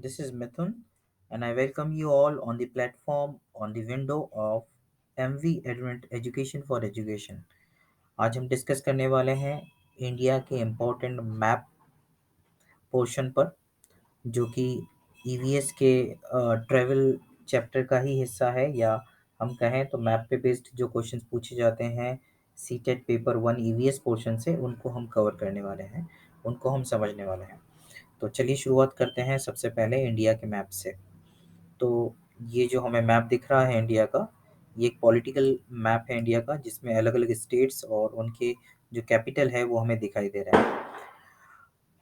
This is Mithun, and I welcome you all on the platform on the window of MV Advent Education for Education. आज हम discuss करने वाले हैं India के important map portion पर, जो कि ईवीएस के ट्रेवल चैप्टर का ही हिस्सा है, या हम कहें तो मैप पे बेस्ड जो क्वेश्चंस पूछे जाते हैं सीटेट पेपर 1 ईवीएस पोर्शन से, उनको हम कवर करने वाले हैं, उनको हम समझने वाले हैं। तो चलिए शुरुआत करते हैं सबसे पहले इंडिया के मैप से। तो ये जो हमें मैप दिख रहा है इंडिया का, ये एक पॉलिटिकल मैप है इंडिया का, जिसमें अलग अलग स्टेट्स और उनके जो कैपिटल है वो हमें दिखाई दे रहा है।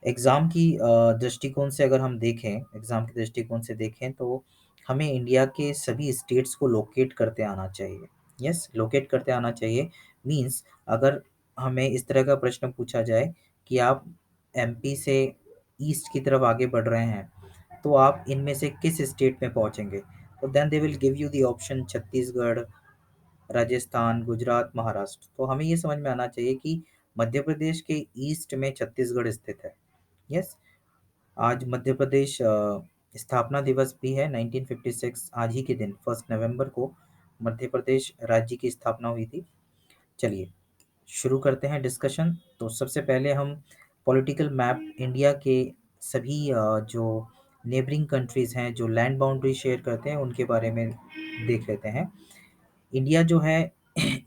एग्ज़ाम की दृष्टिकोण से अगर हम देखें, एग्ज़ाम के दृष्टिकोण से देखें तो हमें इंडिया के सभी स्टेट्स को लोकेट करते आना चाहिए। यस, लोकेट करते आना चाहिए। मीन्स अगर हमें इस तरह का प्रश्न पूछा जाए कि आप एमपी से ईस्ट की तरफ आगे बढ़ रहे हैं, तो आप इनमें से किस स्टेट में पहुंचेंगे? तो then they will give you the option Chhattisgarh, Rajasthan, Gujarat, Maharashtra. तो हमें ये समझ में आना चाहिए कि मध्य प्रदेश के ईस्ट में छत्तीसगढ़ स्थित है। यस, आज मध्य प्रदेश स्थापना दिवस भी है 1956। आज ही के दिन 1 नवंबर को मध्य प्रदेश राज्य की स्थापना हुई थी। चलिए शुरू करते हैं डिस्कशन। तो सबसे पहले हम पॉलिटिकल मैप इंडिया के सभी जो नेबरिंग कंट्रीज़ हैं, जो लैंड बाउंड्री शेयर करते हैं, उनके बारे में देख लेते हैं। इंडिया जो है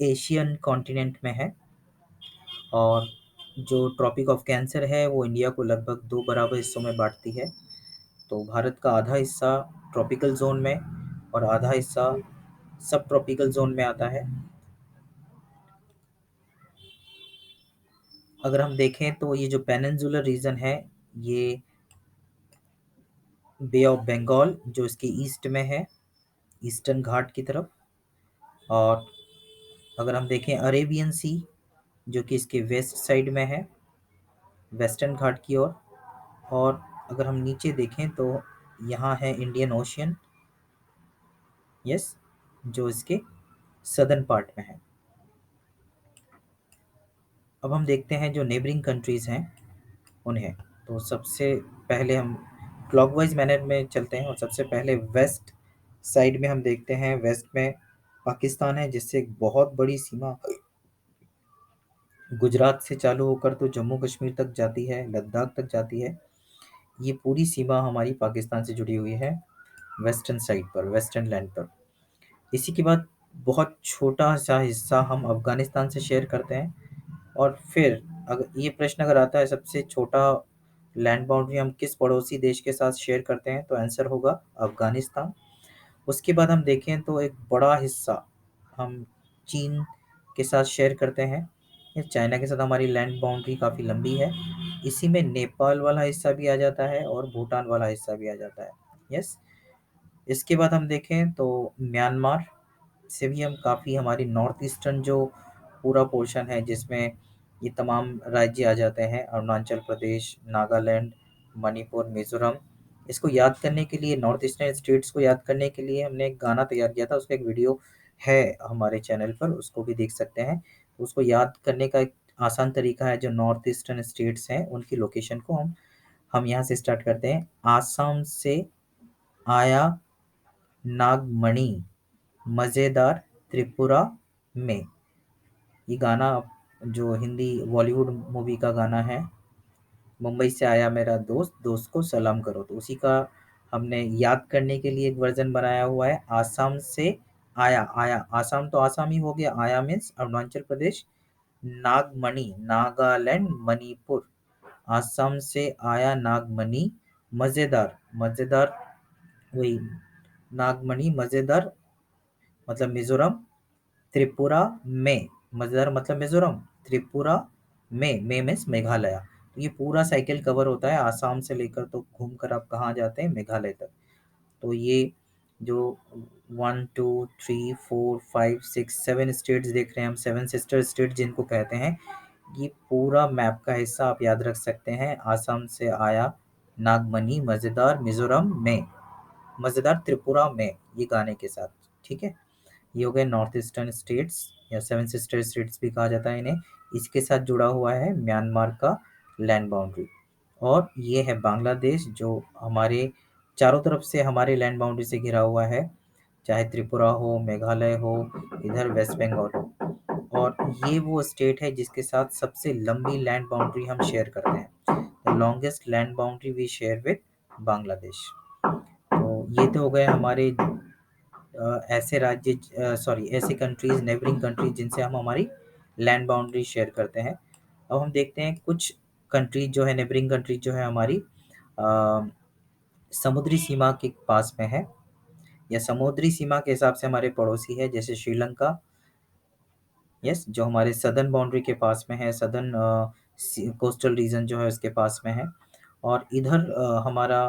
एशियन कॉन्टिनेंट में है, और जो ट्रॉपिक ऑफ कैंसर है वो इंडिया को लगभग दो बराबर हिस्सों में बांटती है। तो भारत का आधा हिस्सा ट्रॉपिकल जोन में और आधा हिस्सा सब ट्रॉपिकल जोन में आता है। अगर हम देखें तो ये जो पेनिनसुलर रीजन है, ये बे ऑफ बंगाल जो इसके ईस्ट में है, ईस्टर्न घाट की तरफ। और अगर हम देखें अरेबियन सी, जो कि इसके वेस्ट साइड में है, वेस्टर्न घाट की ओर। और अगर हम नीचे देखें तो यहाँ है इंडियन ओशियन। यस, जो इसके सदर्न पार्ट में है। अब हम देखते हैं जो नेबरिंग कंट्रीज़ हैं उन्हें। तो सबसे पहले हम क्लॉकवाइज मैनर में चलते हैं, और सबसे पहले वेस्ट साइड में हम देखते हैं। वेस्ट में पाकिस्तान है, जिससे एक बहुत बड़ी सीमा गुजरात से चालू होकर तो जम्मू कश्मीर तक जाती है, लद्दाख तक जाती है। ये पूरी सीमा हमारी पाकिस्तान से जुड़ी हुई है वेस्टर्न साइड पर, वेस्टर्न लैंड पर। इसी के बाद बहुत छोटा सा हिस्सा हम अफगानिस्तान से शेयर करते हैं। और फिर अगर ये प्रश्न अगर आता है सबसे छोटा लैंड बाउंड्री हम किस पड़ोसी देश के साथ शेयर करते हैं, तो आंसर होगा अफगानिस्तान। उसके बाद हम देखें तो एक बड़ा हिस्सा हम चीन के साथ शेयर करते हैं। ये चाइना के साथ हमारी लैंड बाउंड्री काफ़ी लंबी है। इसी में नेपाल वाला हिस्सा भी आ जाता है और भूटान वाला हिस्सा भी आ जाता है। यस, इसके बाद हम देखें तो म्यांमार से भी हम काफ़ी, हमारी नॉर्थ ईस्टर्न जो पूरा पोर्शन है, जिसमें ये तमाम राज्य आ जाते हैं, अरुणाचल प्रदेश, नागालैंड, मणिपुर, मिज़ोरम। इसको याद करने के लिए, नॉर्थ ईस्टर्न स्टेट्स को याद करने के लिए हमने एक गाना तैयार किया था, उसका एक वीडियो है हमारे चैनल पर, उसको भी देख सकते हैं। उसको याद करने का एक आसान तरीका है, जो नॉर्थ ईस्टर्न स्टेट्स हैं उनकी लोकेशन को हम यहाँ से स्टार्ट करते हैं। आसाम से आया नागमणि, मज़ेदार त्रिपुरा में। ये गाना जो हिंदी बॉलीवुड मूवी का गाना है, मुंबई से आया मेरा दोस्त, दोस्त को सलाम करो, तो उसी का हमने याद करने के लिए एक वर्जन बनाया हुआ है। आसाम से आया, आया आसाम तो आसाम ही हो गया, आया मीन्स अरुणाचल प्रदेश, नागमणि नागालैंड, मणिपुर। आसाम से आया नागमणि, मज़ेदार, मज़ेदार वही नागमणि, मज़ेदार मतलब मिजोरम, त्रिपुरा में, मज़ेदार मतलब मिजोरम, त्रिपुरा में मीन्स मेघालय। तो ये पूरा साइकिल कवर होता है आसाम से लेकर, तो घूमकर आप कहाँ जाते हैं, मेघालय तक। तो ये जो 1 2 3 4 5 6 7 स्टेट्स देख रहे हैं हम, सेवन सिस्टर स्टेट जिनको कहते हैं, ये पूरा मैप का हिस्सा आप याद रख सकते हैं। आसाम से आया नागमणि, मज़ेदार मिजोरम में, मज़ेदार त्रिपुरा में, ये गाने के साथ। ठीक है, ये हो गए नॉर्थ ईस्टर्न स्टेट्स, या सेवन सिस्टर स्टेट्स भी कहा जाता है इन्हें। इसके साथ जुड़ा हुआ है म्यांमार का लैंड बाउंड्री। और ये है बांग्लादेश, जो हमारे चारों तरफ से हमारे लैंड बाउंड्री से घिरा हुआ है, चाहे त्रिपुरा हो, मेघालय हो, इधर वेस्ट बंगाल हो। और ये वो स्टेट है जिसके साथ सबसे लंबी लैंड बाउंड्री हम शेयर करते हैं। The longest land boundary we share with Bangladesh. तो ये तो हो गए हमारे ऐसे राज्य, सॉरी, ऐसे कंट्रीज, नेबरिंग कंट्रीज जिनसे हम हमारी लैंड बाउंड्री शेयर करते हैं। अब हम देखते हैं कुछ कंट्रीज जो है, नेबरिंग कंट्रीज जो है हमारी अ, समुद्री सीमा के पास में है, या समुद्री सीमा के हिसाब से हमारे पड़ोसी है, जैसे श्रीलंका। यस, जो हमारे सदर्न बाउंड्री के पास में है, सदर्न कोस्टल रीजन जो है उसके पास में है। और इधर हमारा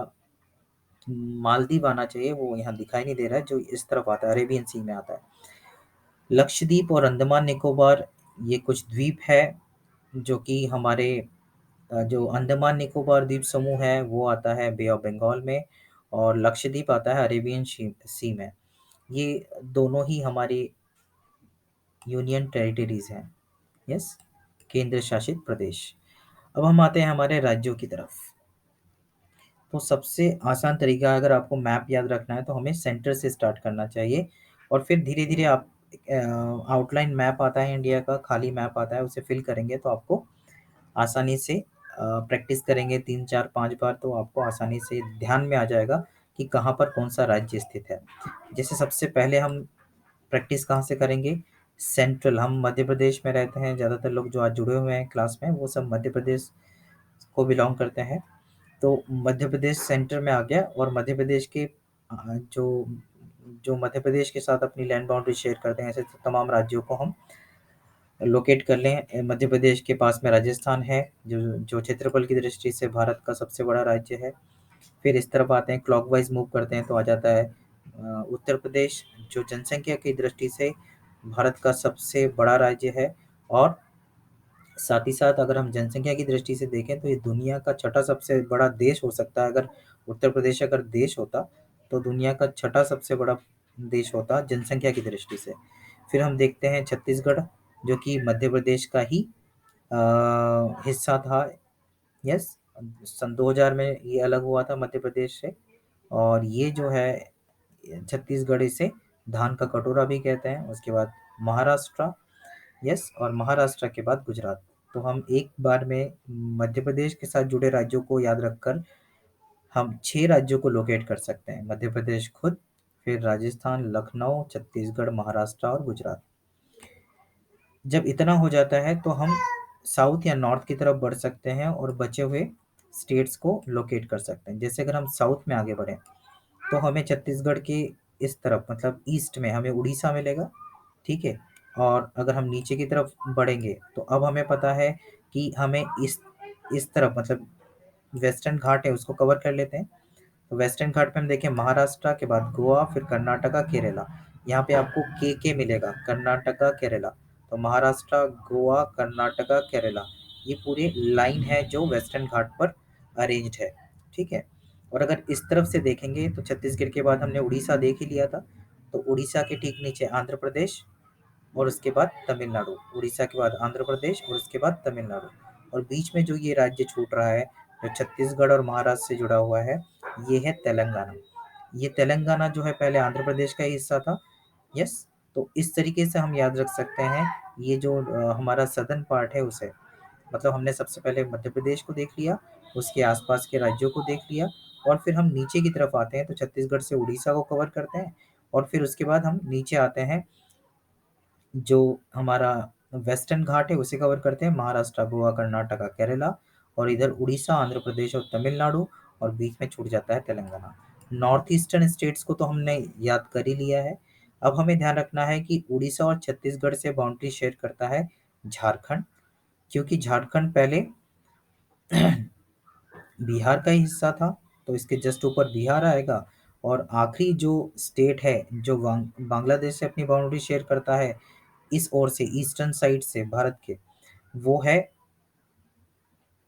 मालदीव आना चाहिए, वो यहाँ दिखाई नहीं दे रहा है, जो इस तरफ आता है, अरेबियन सी में आता है। लक्षद्वीप और अंडमान निकोबार, ये कुछ द्वीप है जो कि हमारे जो अंडमान निकोबार द्वीप समूह है वो आता है बे ऑफ बंगाल में, और लक्षद्वीप आता है अरेबियन सी में। ये दोनों ही हमारी यूनियन टेरिटरीज हैं। यस, केंद्र शासित प्रदेश। अब हम आते हैं हमारे राज्यों की तरफ। तो सबसे आसान तरीका, अगर आपको मैप याद रखना है तो हमें सेंटर से स्टार्ट करना चाहिए, और फिर धीरे धीरे आप आउटलाइन मैप आता है इंडिया का, खाली मैप आता है, उसे फिल करेंगे तो आपको आसानी से प्रैक्टिस करेंगे 3 4 5 बार, तो आपको आसानी से ध्यान में आ जाएगा कि कहाँ पर कौन सा राज्य स्थित है। जैसे सबसे पहले हम प्रैक्टिस कहाँ से करेंगे? सेंट्रल, हम मध्य प्रदेश में रहते हैं, ज़्यादातर लोग जो आज जुड़े हुए हैं क्लास में वो सब मध्य प्रदेश को बिलोंग करते हैं। तो मध्य प्रदेश सेंटर में आ गया, और मध्य प्रदेश के जो जो मध्य प्रदेश के साथ अपनी लैंड बाउंड्री शेयर करते हैं, ऐसे तो तमाम राज्यों को हम लोकेट कर लें। मध्य प्रदेश के पास में राजस्थान है, जो जो क्षेत्रफल की दृष्टि से भारत का सबसे बड़ा राज्य है। फिर इस तरफ आते हैं, क्लॉकवाइज मूव करते हैं तो आ जाता है उत्तर प्रदेश, जो जनसंख्या की दृष्टि से भारत का सबसे बड़ा राज्य है। और साथ ही साथ अगर हम जनसंख्या की दृष्टि से देखें तो ये दुनिया का छठा सबसे बड़ा देश हो सकता है। अगर उत्तर प्रदेश अगर देश होता तो दुनिया का छठा सबसे बड़ा देश होता जनसंख्या की दृष्टि से। फिर हम देखते हैं छत्तीसगढ़, जो कि मध्य प्रदेश का ही हिस्सा था। यस, सन 2000 में ये अलग हुआ था मध्य प्रदेश से। और ये जो है छत्तीसगढ़, इसे धान का कटोरा भी कहते हैं। उसके बाद महाराष्ट्र, यस, और महाराष्ट्र के बाद गुजरात। तो हम एक बार में मध्य प्रदेश के साथ जुड़े राज्यों को याद रखकर हम 6 राज्यों को लोकेट कर सकते हैं। मध्य प्रदेश खुद, फिर राजस्थान, लखनऊ, छत्तीसगढ़, महाराष्ट्र और गुजरात। जब इतना हो जाता है तो हम साउथ या नॉर्थ की तरफ बढ़ सकते हैं और बचे हुए स्टेट्स को लोकेट कर सकते हैं। जैसे अगर हम साउथ में आगे बढ़ें तो हमें छत्तीसगढ़ के इस तरफ, मतलब ईस्ट में, हमें उड़ीसा मिलेगा। ठीक है। और अगर हम नीचे की तरफ बढ़ेंगे तो अब हमें पता है कि हमें इस तरफ, मतलब वेस्टर्न घाट है उसको कवर कर लेते हैं। तो वेस्टर्न घाट पे हम देखें महाराष्ट्र के बाद गोवा, फिर कर्नाटका, केरला। यहाँ पे आपको के मिलेगा, कर्नाटका, केरला। तो महाराष्ट्र, गोवा, कर्नाटका, केरला, ये पूरी लाइन है जो वेस्टर्न घाट पर अरेंज्ड है। ठीक है। और अगर इस तरफ से देखेंगे तो छत्तीसगढ़ के बाद हमने उड़ीसा देख ही लिया था। तो उड़ीसा के ठीक नीचे आंध्र प्रदेश, और उसके बाद तमिलनाडु। उड़ीसा के बाद आंध्र प्रदेश और उसके बाद तमिलनाडु। और बीच में जो ये राज्य छूट रहा है, जो छत्तीसगढ़ और महाराष्ट्र से जुड़ा हुआ है, ये है तेलंगाना। ये तेलंगाना जो है पहले आंध्र प्रदेश का ही हिस्सा था। यस। तो इस तरीके से हम याद रख सकते हैं। ये जो हमारा सदर्न पार्ट है उसे, मतलब हमने सबसे पहले मध्य प्रदेश को देख लिया, उसके आसपास के राज्यों को देख लिया, और फिर हम नीचे की तरफ आते हैं तो छत्तीसगढ़ से उड़ीसा को कवर करते हैं। और फिर उसके बाद हम नीचे आते हैं, जो हमारा वेस्टर्न घाट है उसे कवर करते हैं, महाराष्ट्र, गोवा, कर्नाटका, केरला, और इधर उड़ीसा, आंध्र प्रदेश और तमिलनाडु, और बीच में छूट जाता है तेलंगाना। नॉर्थ ईस्टर्न स्टेट्स को तो हमने याद कर ही लिया है। अब हमें ध्यान रखना है कि उड़ीसा और छत्तीसगढ़ से बाउंड्री शेयर करता है झारखंड, क्योंकि झारखंड पहले बिहार का ही हिस्सा था। तो इसके जस्ट ऊपर बिहार आएगा। और आखिरी जो स्टेट है जो बांग्लादेश से अपनी बाउंड्री शेयर करता है इस ओर से, ईस्टर्न साइड से भारत के, वो है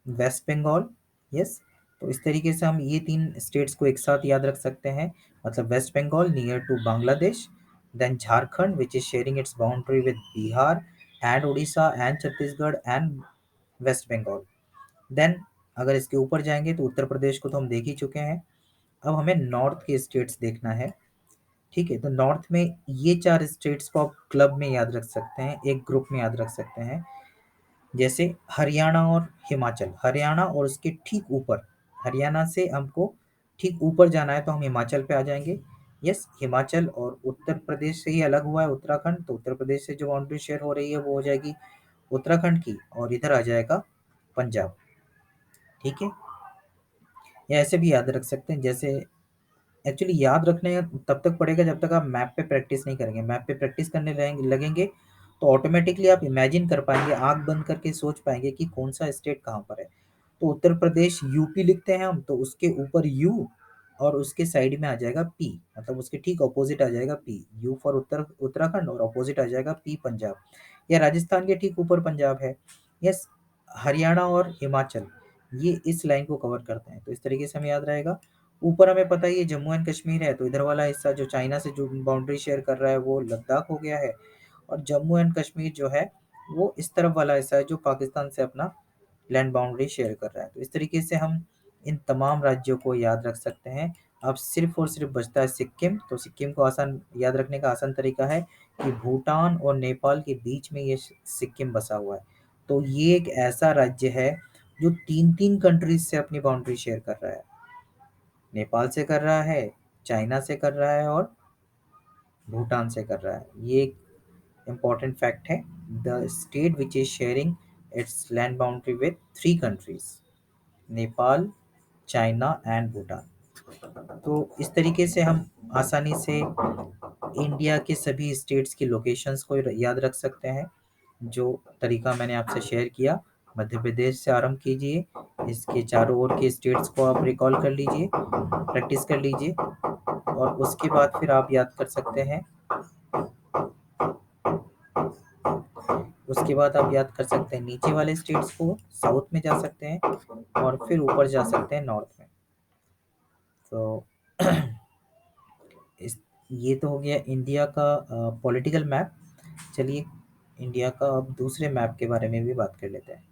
वेस्ट बंगाल। यस। तो इस तरीके से हम ये 3 स्टेट्स को एक साथ याद रख सकते हैं, मतलब West Bengal near to Bangladesh, then Jharkhand which is sharing its boundary with Bihar and Orissa and Chhattisgarh and West Bengal. Then अगर इसके ऊपर जाएंगे तो उत्तर प्रदेश को तो हम देख ही चुके हैं। अब हमें नॉर्थ के स्टेट्स देखना है। ठीक है, तो नॉर्थ में ये 4 स्टेट्स को आप क्लब में याद रख सकते हैं, एक ग्रुप में याद रख सकते हैं। जैसे हरियाणा और हिमाचल, हरियाणा और उसके ठीक ऊपर, हरियाणा से हमको ठीक ऊपर जाना है तो हम हिमाचल पे आ जाएंगे। यस, हिमाचल और उत्तर प्रदेश से ही अलग हुआ है उत्तराखंड, तो उत्तर प्रदेश से जो बाउंड्री शेयर हो रही है वो हो जाएगी उत्तराखंड की, और इधर आ जाएगा पंजाब। ठीक है, या ऐसे भी याद रख सकते हैं। जैसे एक्चुअली याद रखने तब तक पड़ेगा जब तक आप मैप पे प्रैक्टिस नहीं करेंगे। मैप पे प्रैक्टिस करने लगेंगे तो ऑटोमेटिकली आप इमेजिन कर पाएंगे, आंख बंद करके सोच पाएंगे कि कौन सा स्टेट कहाँ पर है। तो उत्तर प्रदेश यूपी लिखते हैं हम, तो उसके ऊपर यू और उसके साइड में आ जाएगा पी, मतलब उसके ठीक ऑपोजिट आ जाएगा पी, यू फॉर उत्तराखंड और ऑपोजिट आ जाएगा पी पंजाब। या राजस्थान के ठीक ऊपर पंजाब है। यस, हरियाणा और हिमाचल ये इस लाइन को कवर करते हैं, तो इस तरीके से हमें याद रहेगा। ऊपर हमें पता है ये जम्मू एंड कश्मीर है, तो इधर वाला हिस्सा जो चाइना से जो बाउंड्री शेयर कर रहा है वो लद्दाख हो गया है। और जम्मू एंड कश्मीर जो है वो इस तरफ वाला हिस्सा है जो पाकिस्तान से अपना लैंड बाउंड्री शेयर कर रहा है। तो इस तरीके से हम इन तमाम राज्यों को याद रख सकते हैं। अब सिर्फ और सिर्फ बचता है सिक्किम। तो सिक्किम को आसान याद रखने का आसान तरीका है कि भूटान और नेपाल के बीच में ये सिक्किम बसा हुआ है। तो ये एक ऐसा राज्य है जो तीन तीन कंट्रीज से अपनी बाउंड्री शेयर कर रहा है। नेपाल से कर रहा है, चाइना से कर रहा है और भूटान से कर रहा है। ये एक important फैक्ट है। The state which is sharing it's land boundary with three countries, Nepal, China and Bhutan. तो इस तरीके से हम आसानी से इंडिया के सभी स्टेट्स की लोकेशंस को याद रख सकते हैं। जो तरीका मैंने आपसे शेयर किया, मध्य प्रदेश से आरंभ कीजिए, इसके चारों ओर के स्टेट्स को आप रिकॉल कर लीजिए, प्रैक्टिस कर लीजिए, और उसके बाद फिर आप याद कर सकते हैं, उसके बाद आप याद कर सकते हैं नीचे वाले स्टेट्स को, साउथ में जा सकते हैं और फिर ऊपर जा सकते हैं नॉर्थ में। तो इस ये तो हो गया इंडिया का पॉलिटिकल मैप। चलिए इंडिया का अब दूसरे मैप के बारे में भी बात कर लेते हैं।